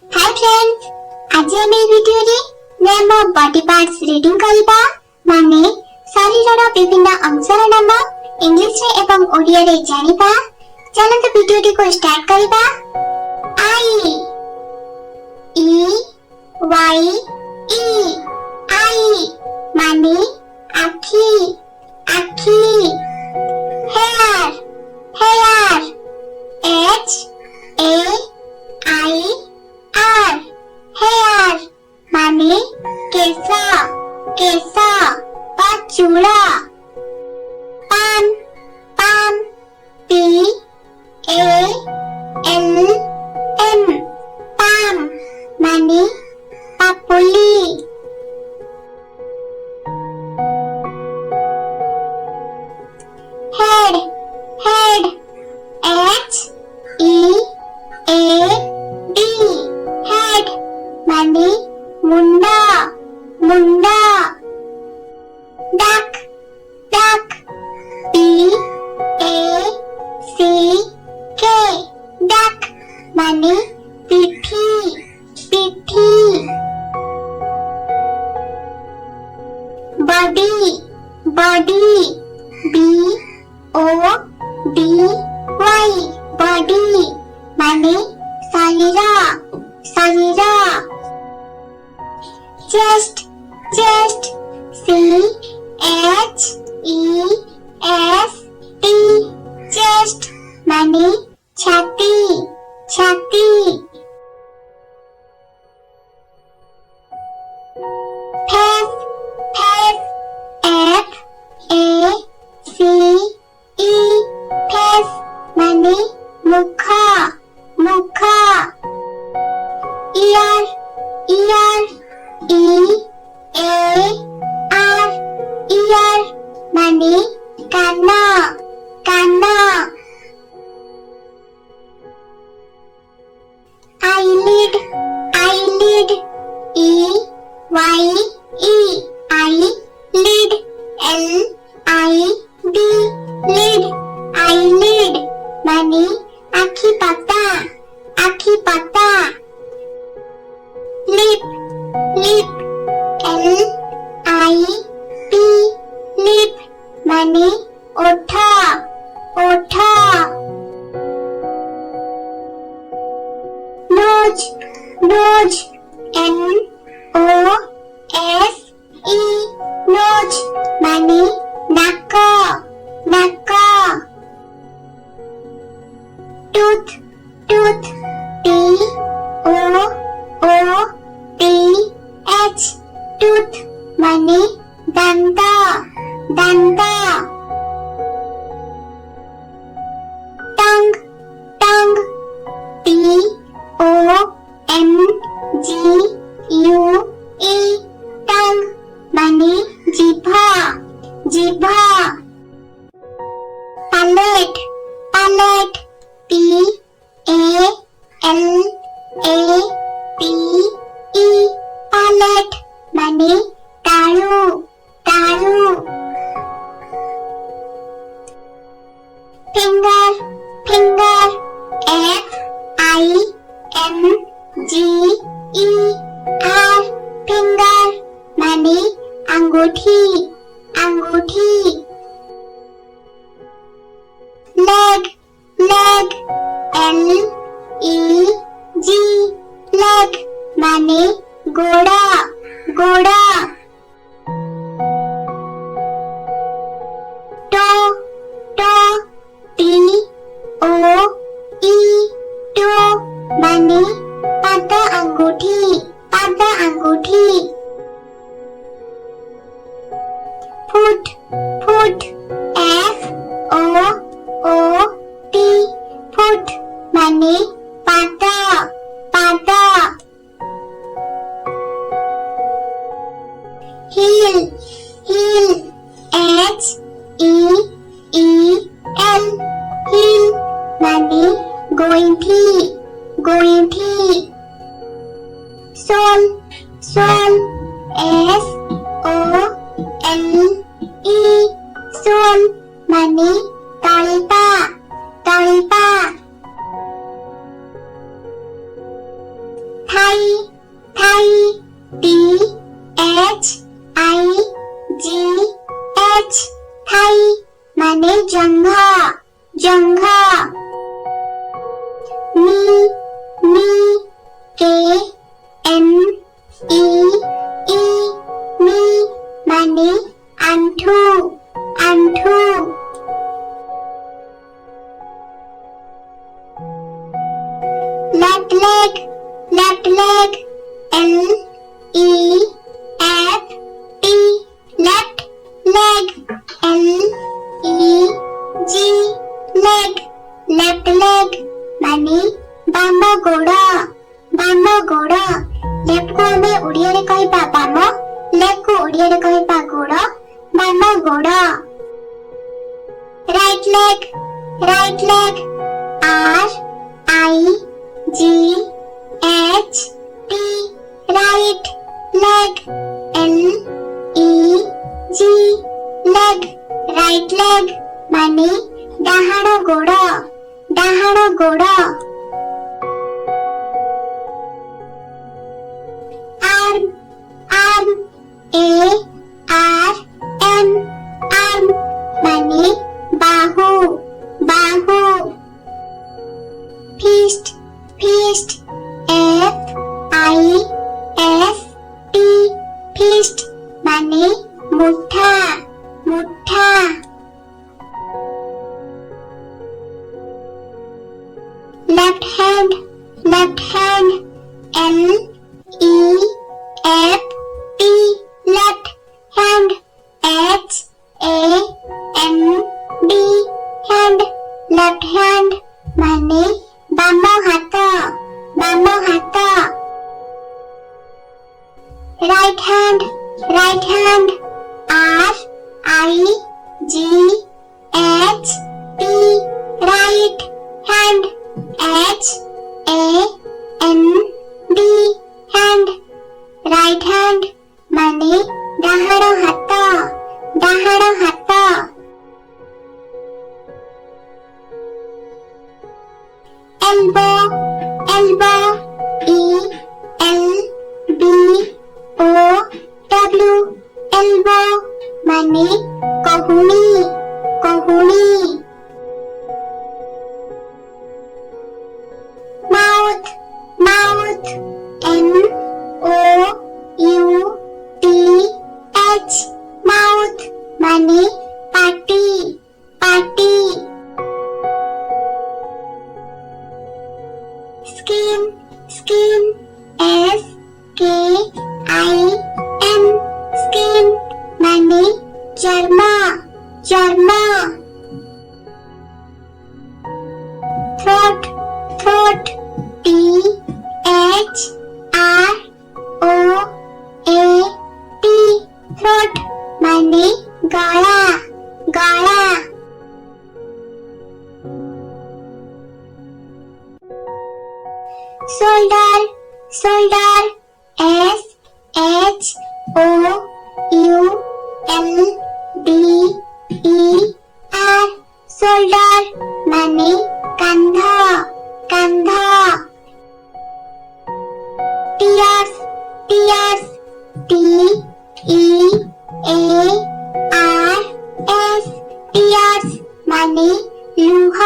Hi friends, आज आम video रे नाम बॉडी पार्ट्स रीडिंग करिबा माने शरीरर विभिन्न अंशर नाम इंग्लिश रे एवं ओडिया रे जानिबा। चलंत भिडियो को स्टार्ट करिबा। आई ई वाई ई आई माने आखी आखी। Hair hair H A I R hair माने केसा केसा बा चूड़ा। Palm palm P A L M palm माने पापुली। Head head H E A D head माने मुंडा मुंडा। Back back B A C K back माने पिठी पिठी। Body body B O D Y body माने शरीरा शरीरा। Chest chest C H E S T chest माने छाती छाती। फेस फेस एफ ए सी ई फेस माने मुखा मुखा। Ear ear E A R ear माने काना काना। Eyelid eyelid E Y E eye lid L I D lid eyelid माने आखी पाता आखी पाता। Lip lip L I P lip माने ओठा ओठा। Nose nose N O S E nose माने नाक नाक। Tooth tooth T O O T H tooth माने दांता दांता। Tongue tongue T O N G U ई टंग माने जिभा जिभा। Palate palate P A L A T E palate माने तालू तालू। Finger finger F I N G E R finger माने अंगूठी अंगूठी। Leg leg L E G leg माने घोड़ा घोड़ा। Toe toe T O E toe माने पाद अंगूठी पाद अंगूठी। Foot foot F O O T foot माने पादा पादा। Heel heel H E E L heel माने गोइठी गोइठी। Sole soul S O L E sole माने तलपा तलपा। थाई थाई THIGH थाई माने जंघ जंघ नी नी KNEE नी माने आंठू आंठू left leg LEFT left leg LEG left leg माने बाम गोड़ लेफ्ट को हमें ओडिया रे कहबा बाम लेग को ओडिया रे कहबा गोड़ बाम गोड़ right leg RIGHT right leg LEG leg right leg माने डाहाण गोड़ आर्म ARM माने बाहु फिस्ट FIST फिस्ट माने मुठा left hand LEFT left hand HAND hand left hand माने बाम हाथ right hand RIGHT right hand HAND hand right hand माने डाहाण हाथ elbow ELBOW elbow माने कहुनी mouth MOUTH mouth माने पाटी स्किन SKIN स्किन माने चर्म throat THROAT throat माने गला शोल्डर SHOULDER शोल्डर माने कंध टीयर्स TEARS टीयर्स माने लूह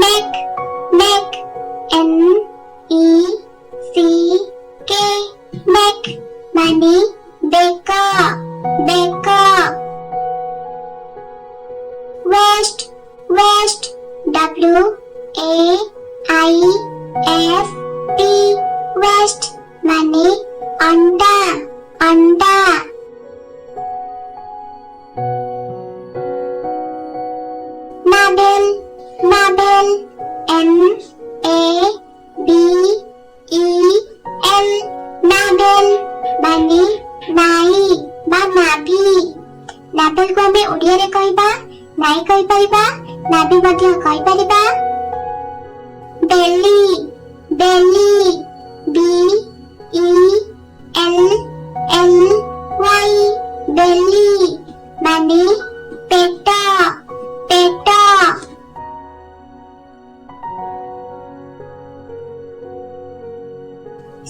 नेक NECK नेक माने बेक वेस्ट WAIST वेस्ट माने अंडा नाभेल NABEL नाभेल माने नाई बा नाभि नाभेल को हमें ओडिया रे कहबा नाई कहि परिबा नाभि मध्य कहि परिबा बेली BELLY बेली माने पेट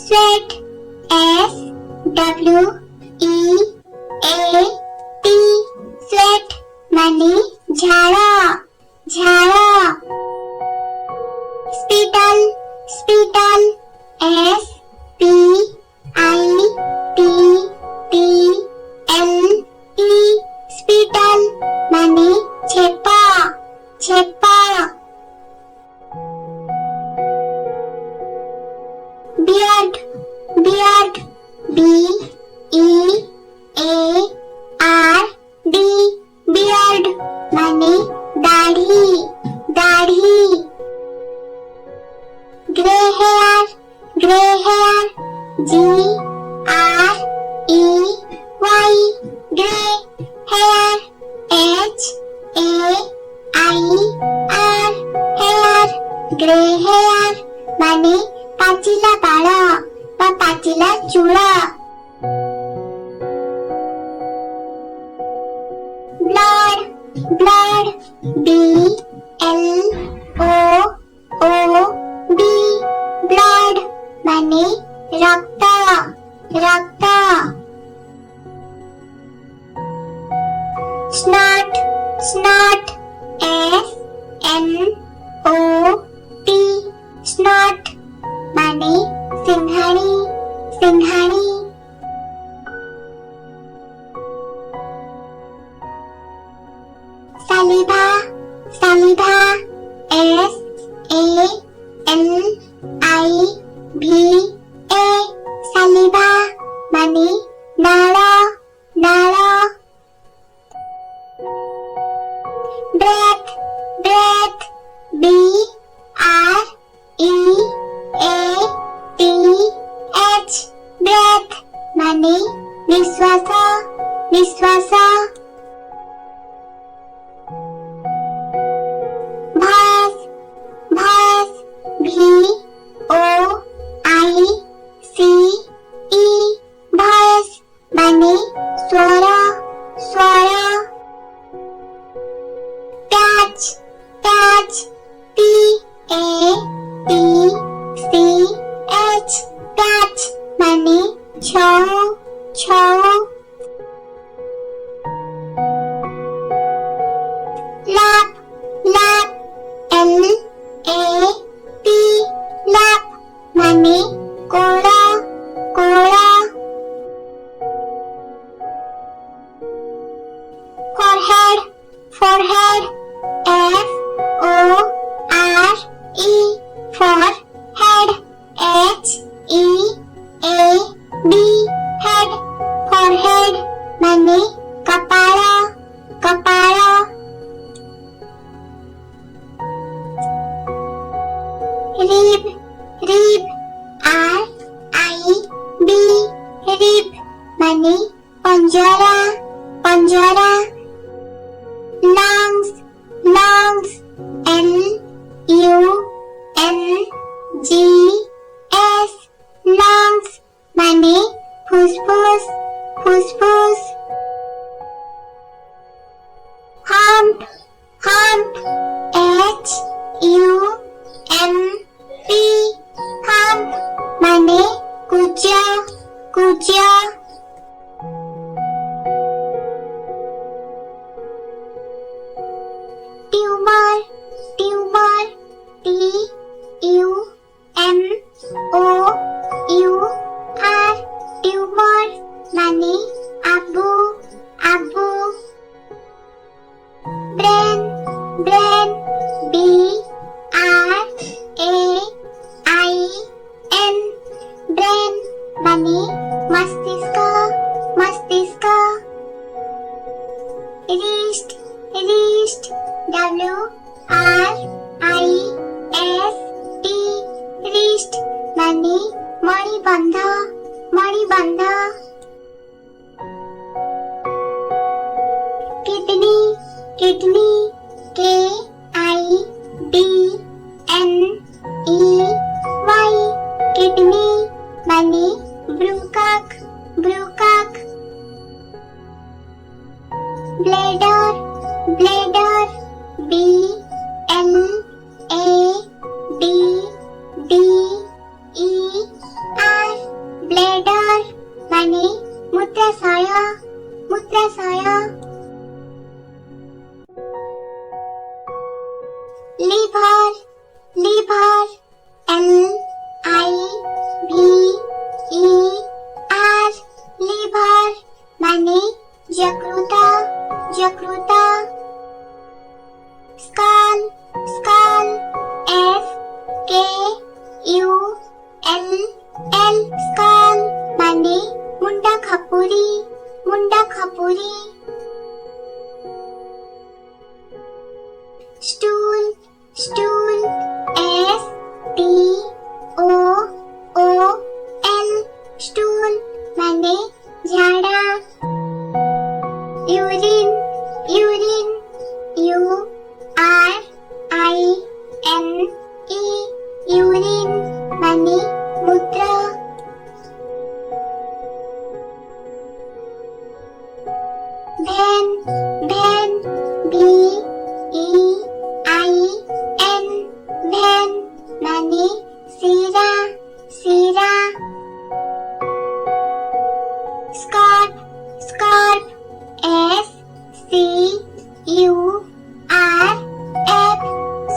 sweat, sweat, sweat ମାନେ ଝାଳ ଝାଳ। spittle, spittle, spittle, spittle ମାନେ ଛେପ ଛେପ। beard, beard, beard, beard ମାନେ ଦାଢ଼ି ଦାଢ଼ି। grey hair, grey hair, grey, grey hair, hair, grey hair ମାନେ ପାଚିଲା ବାଳ ବା ପାଚିଲା ଚୂଳ। blood, blood, blood, blood ମାନେ ରକ୍ତ ରକ୍ତ। snot, snot, snot ମାନେ ସିଂଘାଣୀ ସିଂଘାଣୀ। saliva, saliva, saliva ମାନେ ନାଳ ନାଳ। breath, breath, breath ମାନେ ନିଶ୍ୱାସ ନିଶ୍ୱାସ। voice, voice, voice ମାନେ ସ୍ୱର ସ୍ୱର। patch, patch, patch ମାନେ Chhau Chhau. lap, lap, lap ମାନେ କୋଳ କୋଳ। forehead, forehead, forehead, head, forehead ମାନେ କପାଳ କପାଳ। rib, rib, rib ମାନେ ପଞ୍ଜରା ପଞ୍ଜରା। lungs, lungs, lungs ମାନେ ଫୁସଫୁସ ଫୁସଫୁସ। hump, hump, hump liver, liver, L-I-V-E-R, liver মানে যকৃত, যকৃত। skull, skull, S-K-U-L-L, skull মানে Munda খাপুরি, Munda খাপুরি। stool, stool, S-T-O-O-L, stool মানে ঝাড়া। urine, urine, U-R-I-N-E, urine মানে মূত্র। vein, vein, V-E-I-N, vein মানে শিরা, শিরা। scarf, scarf, S-C-U-R-F,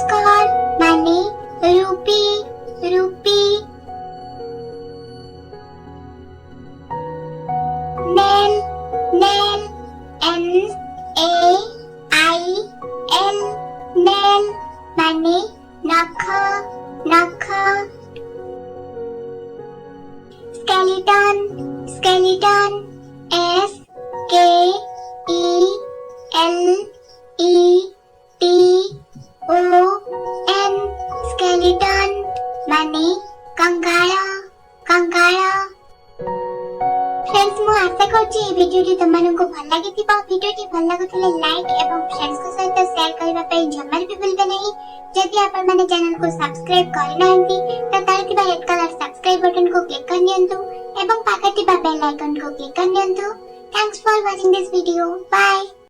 scarf মানে rupee, rupee. nail, nail, N-A-I-L, nail মানে নখ, নখ। skeleton, skeleton, S-K-E-L-E-T-O-N, skeleton ମାନେ कंगाଳ, कंगाଳ। फ्रेंड्स मु आशा करछि ए वीडियोटी तमनको भल लागिथिबो। वीडियोटी भल लागुथिले लाइक एवं फ्रेंड्स को सहित शेयर करबा पई जमार भी भूलबे नहीं। जदि आपण माने चैनल को सब्सक्राइब करनांती त तार थिबा रेड कलर सब्सक्राइब बटन को क्लिक कर नियंतु एवं पाखे थिबा बेल आइकन को क्लिक कर नियंतु। Thanks for watching this video. Bye.